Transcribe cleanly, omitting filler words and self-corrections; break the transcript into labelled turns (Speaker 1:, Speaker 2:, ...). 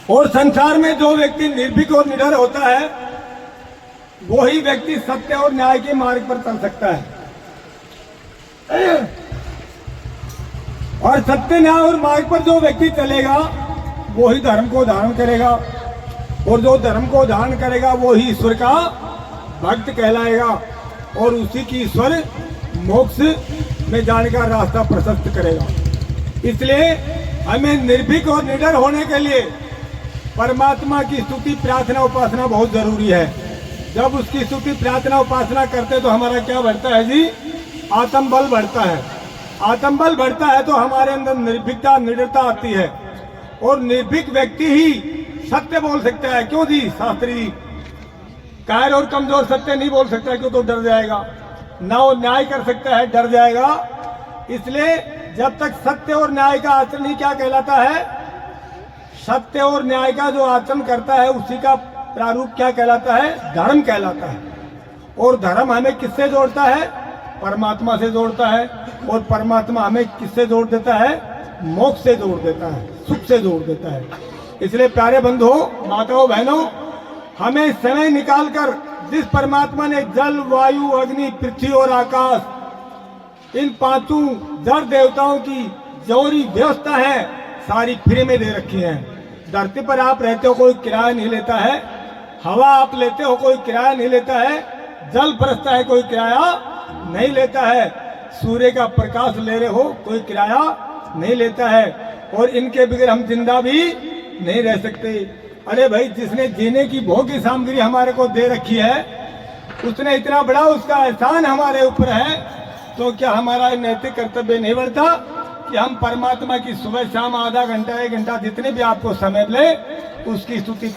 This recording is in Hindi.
Speaker 1: और संसार में जो व्यक्ति निर्भीक और निडर होता है वही व्यक्ति सत्य और न्याय के मार्ग पर चल सकता है। और सत्य न्याय और मार्ग पर जो व्यक्ति चलेगा वही धर्म को धारण करेगा, और जो धर्म को धारण करेगा वही ईश्वर का भक्त कहलाएगा, और उसी की ईश्वर मोक्ष में जाने का रास्ता प्रशस्त करेगा। इसलिए हमें निर्भीक और निडर होने के लिए परमात्मा की स्तुति प्रार्थना उपासना बहुत जरूरी है। जब उसकी स्तुति प्रार्थना उपासना करते तो हमारा क्या बढ़ता है जी? आत्मबल बढ़ता है। आत्मबल बढ़ता है तो हमारे अंदर निर्भीकता निडरता आती है, और निर्भीक व्यक्ति ही सत्य बोल सकता है। क्यों जी? शास्त्री जी, कायर और कमजोर सत्य नहीं बोल सकता, क्यों? तो डर जाएगा। ना वो न्याय कर सकता है, डर जाएगा। इसलिए जब तक सत्य और न्याय का आचरण ही क्या कहलाता है? सत्य और न्याय का जो आचरण करता है उसी का प्रारूप क्या कहलाता है? धर्म कहलाता है। और धर्म हमें किससे जोड़ता है? परमात्मा से जोड़ता है। और परमात्मा हमें किससे जोड़ देता है? मोक्ष से जोड़ देता है, सुख से जोड़ देता है। इसलिए प्यारे बंधुओं, माताओं, बहनों, हमें समय निकालकर जिस परमात्मा ने जल, वायु, अग्नि, पृथ्वी और आकाश, इन पांचों जड़ देवताओं की जोरी व्यवस्था है सारी फ्री में दे रखी है। धरती पर आप रहते हो, कोई किराया नहीं लेता है। हवा आप लेते हो, कोई किराया नहीं लेता है। जल बरसता है, कोई किराया नहीं लेता है। सूर्य का प्रकाश ले रहे हो, कोई किराया नहीं लेता है। और इनके बगैर हम जिंदा भी नहीं रह सकते। अरे भाई, जिसने जीने की भोग्य सामग्री हमारे को दे रखी है, उसने इतना बड़ा उसका एहसान हमारे ऊपर है, तो क्या हमारा नैतिक कर्तव्य नहीं बनता कि हम परमात्मा की सुबह शाम आधा घंटा 1 घंटा जितने भी आपको समय मिले उसकी स्तुति